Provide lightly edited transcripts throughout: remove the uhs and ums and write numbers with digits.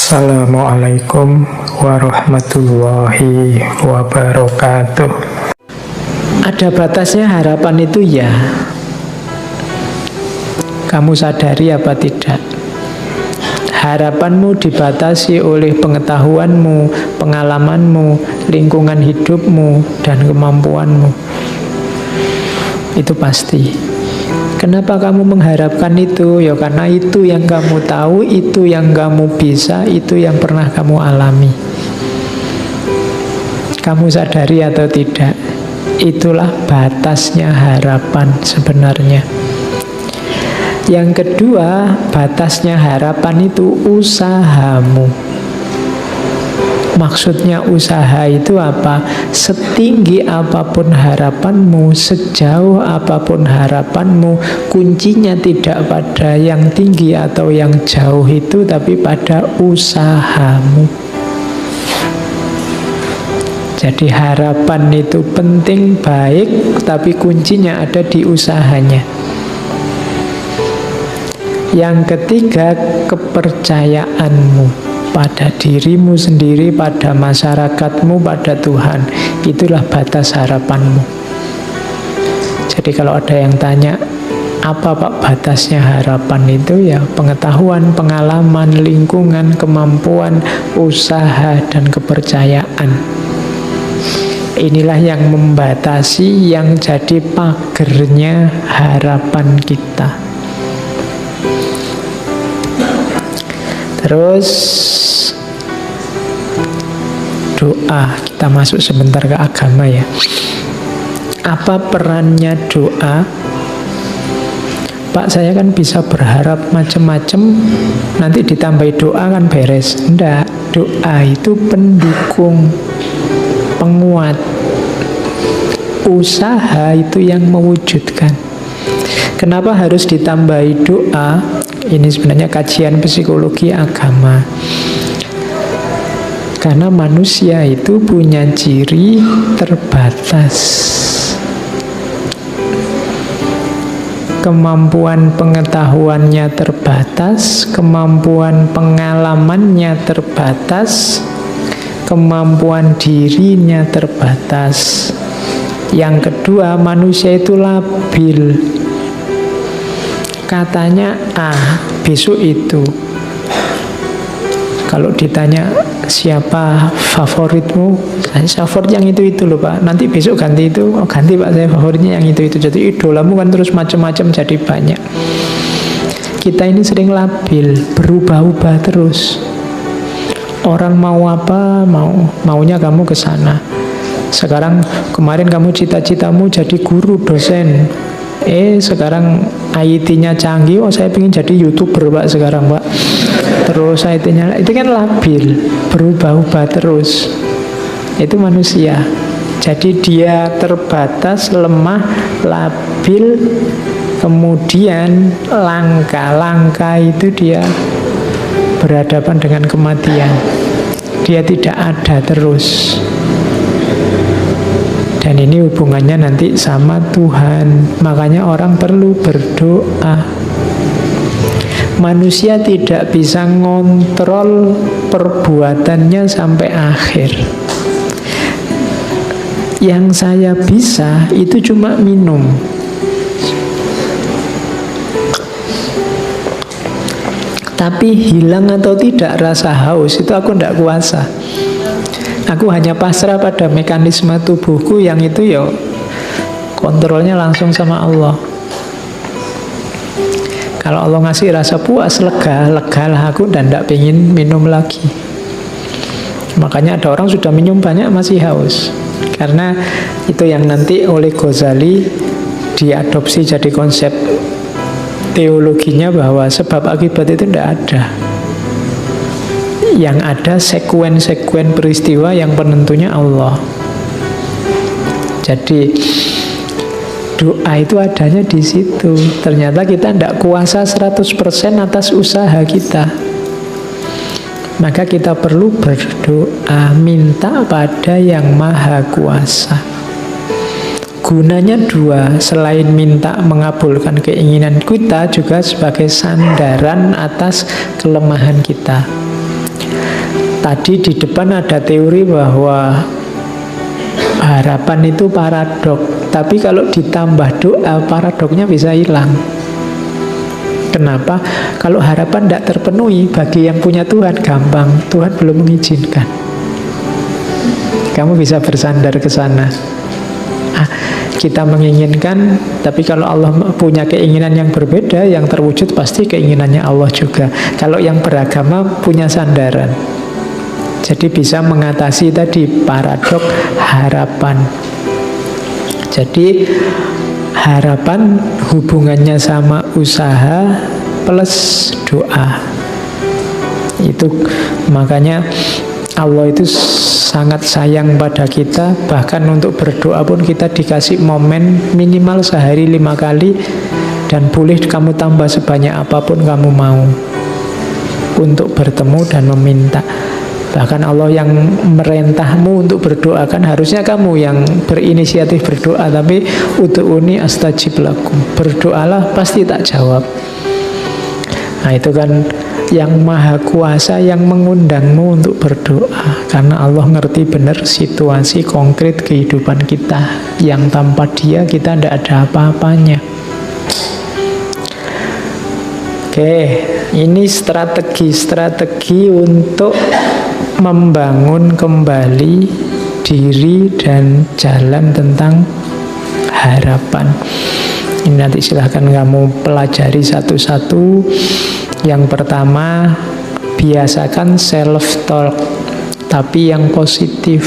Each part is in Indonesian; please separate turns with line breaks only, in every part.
Assalamualaikum warahmatullahi wabarakatuh.
Ada batasnya harapan itu ya. Kamu sadari apa tidak? Harapanmu dibatasi oleh pengetahuanmu, pengalamanmu, lingkungan hidupmu, dan kemampuanmu. Itu pasti. Kenapa kamu mengharapkan itu? Ya karena itu yang kamu tahu, itu yang kamu bisa, itu yang pernah kamu alami. Kamu sadari atau tidak? Itulah batasnya harapan sebenarnya. Yang kedua, batasnya harapan itu usahamu. Maksudnya usaha itu apa? Setinggi apapun harapanmu, sejauh apapun harapanmu, kuncinya tidak pada yang tinggi atau yang jauh itu, tapi pada usahamu. Jadi harapan itu penting, baik, tapi kuncinya ada di usahanya. Yang ketiga, kepercayaanmu pada dirimu sendiri, pada masyarakatmu, pada Tuhan. Itulah batas harapanmu. Jadi kalau ada yang tanya, apa Pak batasnya harapan itu? Ya pengetahuan, pengalaman, lingkungan, kemampuan, usaha, dan kepercayaan. Inilah yang membatasi, yang jadi pagernya harapan kita. Terus doa, kita masuk sebentar ke agama ya. Apa perannya doa? Pak, saya kan bisa berharap macam-macam, nanti ditambahi doa kan beres. Enggak, doa itu pendukung, penguat. Usaha itu yang mewujudkan. Kenapa harus ditambahi doa? Ini sebenarnya kajian psikologi agama. Karena manusia itu punya ciri terbatas. Kemampuan pengetahuannya terbatas, kemampuan pengalamannya terbatas, kemampuan dirinya terbatas. Yang kedua, manusia itu labil. Katanya A, besok itu. Kalau ditanya siapa favoritmu, saya favorit yang itu loh Pak. Nanti besok ganti itu, oh ganti Pak, saya favoritnya yang itu. Jadi idolamu kan terus macam-macam jadi banyak. Kita ini sering labil, berubah-ubah terus. Orang mau apa, maunya kamu ke sana. Sekarang kemarin kamu cita-citamu jadi guru, dosen. Sekarang IT-nya canggih, saya pengen jadi YouTuber Pak sekarang Pak. Terus IT-nya, itu kan labil, berubah-ubah terus. Itu manusia. Jadi dia terbatas, lemah, labil. Kemudian langka itu dia berhadapan dengan kematian. Dia tidak ada terus. Dan ini hubungannya nanti sama Tuhan. Makanya orang perlu berdoa. Manusia tidak bisa ngontrol perbuatannya sampai akhir. Yang saya bisa itu cuma minum. Tapi hilang atau tidak rasa haus itu aku tidak kuasa. Aku hanya pasrah pada mekanisme tubuhku yang itu ya kontrolnya langsung sama Allah. Kalau Allah ngasih rasa puas, lega lah aku dan tidak pengen minum lagi. Makanya ada orang sudah minum banyak masih haus. Karena itu yang nanti oleh Ghazali diadopsi jadi konsep teologinya bahwa sebab akibat itu tidak ada. Yang ada sekuen-sekuen peristiwa yang penentunya Allah. Jadi doa itu adanya di situ. Ternyata kita tidak kuasa 100% atas usaha kita. Maka kita perlu berdoa, minta pada yang maha kuasa. Gunanya dua, selain minta mengabulkan keinginan kita, juga sebagai sandaran atas kelemahan kita. Tadi di depan ada teori bahwa harapan itu paradok, tapi kalau ditambah doa, paradoknya bisa hilang. Kenapa? Kalau harapan tidak terpenuhi, bagi yang punya Tuhan gampang, Tuhan belum mengizinkan. Kamu bisa bersandar ke sana. Kita menginginkan, tapi kalau Allah punya keinginan yang berbeda, yang terwujud pasti keinginannya Allah juga. Kalau yang beragama punya sandaran. Jadi bisa mengatasi tadi paradok harapan. Jadi harapan hubungannya sama usaha plus doa. Itu makanya Allah itu sangat sayang pada kita. Bahkan untuk berdoa pun kita dikasih momen minimal sehari 5 kali. Dan boleh kamu tambah sebanyak apapun kamu mau untuk bertemu dan meminta. Bahkan Allah yang merintahmu untuk berdoa, kan harusnya kamu yang berinisiatif berdoa, tapi ud'uni astajib lakum, berdoalah pasti tak jawab. Nah itu kan yang maha kuasa yang mengundangmu untuk berdoa, karena Allah ngerti benar situasi konkret kehidupan kita yang tanpa Dia kita tidak ada apa-apanya. Oke, ini strategi untuk membangun kembali diri dan jalan tentang harapan. Ini nanti silahkan kamu pelajari satu-satu. Yang pertama, biasakan self-talk, tapi yang positif.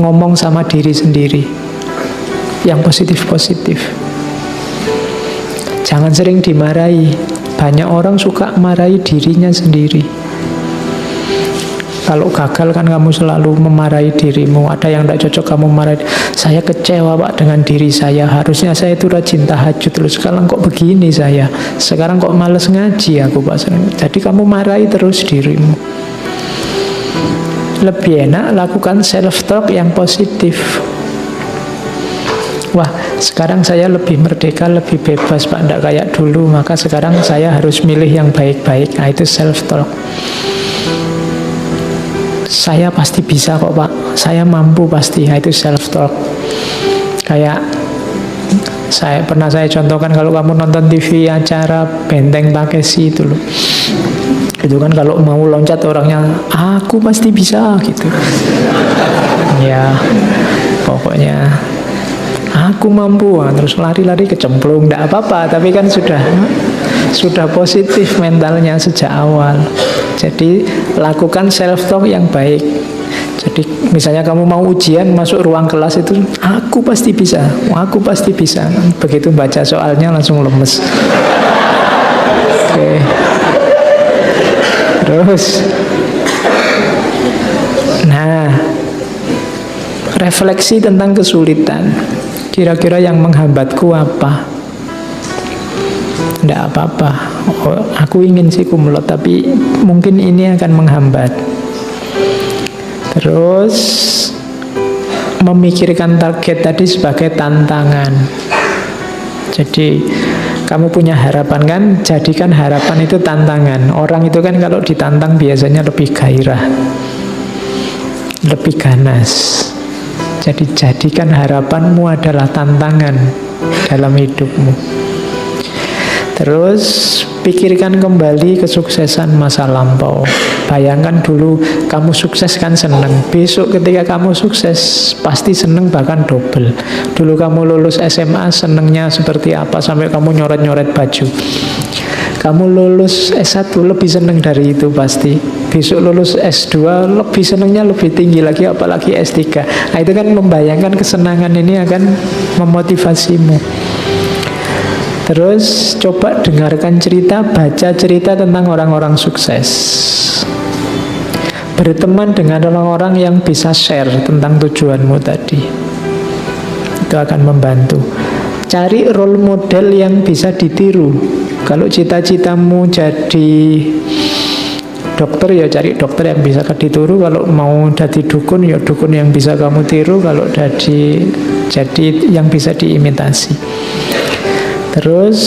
Ngomong sama diri sendiri, yang positif-positif. Jangan sering dimarahi. Banyak orang suka marahi dirinya sendiri. Kalau gagal kan kamu selalu memarahi dirimu. Ada yang tidak cocok kamu marahi. Saya kecewa Pak dengan diri saya. Harusnya saya itu rajin tahajud terus. Sekarang kok begini saya. Sekarang kok males ngaji aku Pak. Jadi kamu marahi terus dirimu. Lebih enak lakukan self-talk yang positif. Wah, sekarang saya lebih merdeka, lebih bebas Pak. Tidak kayak dulu. Maka sekarang saya harus milih yang baik-baik. Nah itu self-talk. Saya pasti bisa kok Pak, saya mampu pasti. Nah, itu self-talk. Kayak saya contohkan, kalau kamu nonton TV acara Benteng Takeshi itu loh, itu kan kalau mau loncat orangnya aku pasti bisa gitu. Ya pokoknya aku mampu, terus lari-lari kecemplung, tidak apa-apa, tapi kan sudah positif mentalnya sejak awal. Jadi lakukan self-talk yang baik. Jadi misalnya kamu mau ujian, masuk ruang kelas itu, aku pasti bisa, aku pasti bisa. Begitu baca soalnya langsung lemes. Oke. Terus, nah, refleksi tentang kesulitan. Kira-kira yang menghambatku apa? Tidak apa-apa, aku ingin sih kumlot, tapi mungkin ini akan menghambat. Terus memikirkan target tadi sebagai tantangan. Jadi kamu punya harapan kan, jadikan harapan itu tantangan. Orang itu kan kalau ditantang biasanya lebih gairah, lebih ganas. Jadi jadikan harapanmu adalah tantangan dalam hidupmu. Terus pikirkan kembali kesuksesan masa lampau. Bayangkan dulu kamu sukses kan seneng. Besok ketika kamu sukses pasti seneng, bahkan double. Dulu kamu lulus SMA senengnya seperti apa sampai kamu nyoret-nyoret baju. Kamu lulus S1 lebih seneng dari itu pasti. Besok lulus S2 lebih senengnya lebih tinggi lagi, apalagi S3. Nah itu kan membayangkan kesenangan ini akan memotivasimu. Terus coba dengarkan cerita, baca cerita tentang orang-orang sukses. Berteman dengan orang-orang yang bisa share tentang tujuanmu tadi. Itu akan membantu. Cari role model yang bisa ditiru. Kalau cita-citamu jadi dokter, ya cari dokter yang bisa ditiru. Kalau mau jadi dukun, ya dukun yang bisa kamu tiru. Kalau jadi yang bisa diimitasi. Terus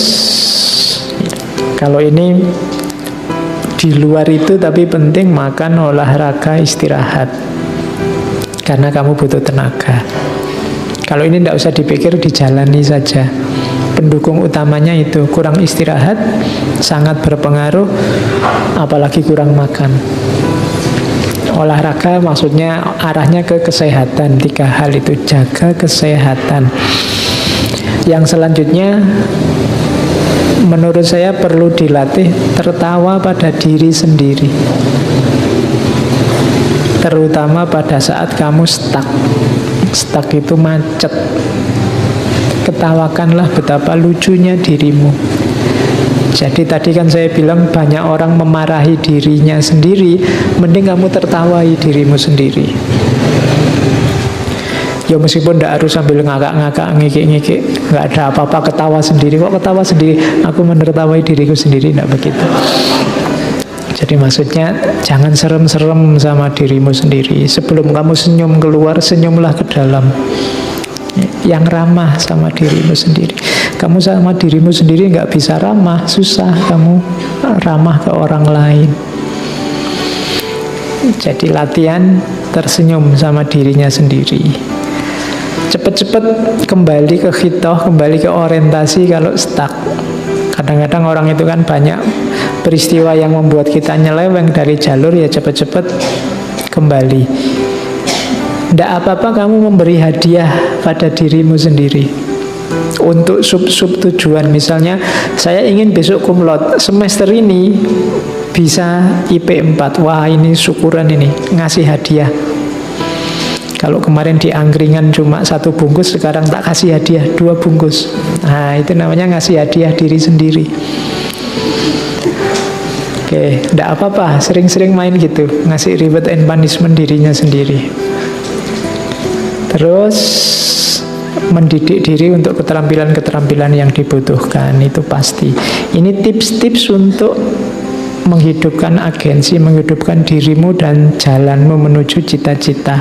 kalau ini di luar itu, tapi penting makan, olahraga, istirahat. Karena kamu butuh tenaga. Kalau ini tidak usah dipikir, dijalani saja. Pendukung utamanya itu kurang istirahat, sangat berpengaruh, apalagi kurang makan. Olahraga maksudnya arahnya ke kesehatan. 3 hal itu, jaga kesehatan. Yang selanjutnya menurut saya perlu dilatih tertawa pada diri sendiri, terutama pada saat kamu stuck. Stuck itu macet. Ketawakanlah betapa lucunya dirimu. Jadi tadi kan saya bilang banyak orang memarahi dirinya sendiri, mending kamu tertawai dirimu sendiri. Ya meskipun tidak harus sambil ngakak-ngakak, ngikik-ngikik, nggak ada apa-apa, ketawa sendiri. Kok ketawa sendiri? Aku menertawai diriku sendiri, tidak begitu. Jadi maksudnya jangan serem-serem sama dirimu sendiri. Sebelum kamu senyum keluar, senyumlah ke dalam. Yang ramah sama dirimu sendiri. Kamu sama dirimu sendiri nggak bisa ramah, susah kamu ramah ke orang lain. Jadi latihan tersenyum sama dirinya sendiri. Cepat-cepat kembali ke khitoh, kembali ke orientasi kalau stuck. Kadang-kadang orang itu kan banyak peristiwa yang membuat kita nyeleweng dari jalur, ya cepat-cepat kembali. Tidak apa-apa kamu memberi hadiah pada dirimu sendiri untuk sub-sub tujuan. Misalnya saya ingin besok cum laude, semester ini bisa IP 4. Wah ini syukuran ini, ngasih hadiah. Kalau kemarin di angkringan cuma 1 bungkus, sekarang tak kasih hadiah 2 bungkus. Nah itu namanya ngasih hadiah diri sendiri. Oke, tidak apa-apa, sering-sering main gitu, ngasih reward and punishment dirinya sendiri. Terus mendidik diri untuk keterampilan-keterampilan yang dibutuhkan, itu pasti. Ini tips-tips untuk menghidupkan agensi, menghidupkan dirimu dan jalanmu menuju cita-cita.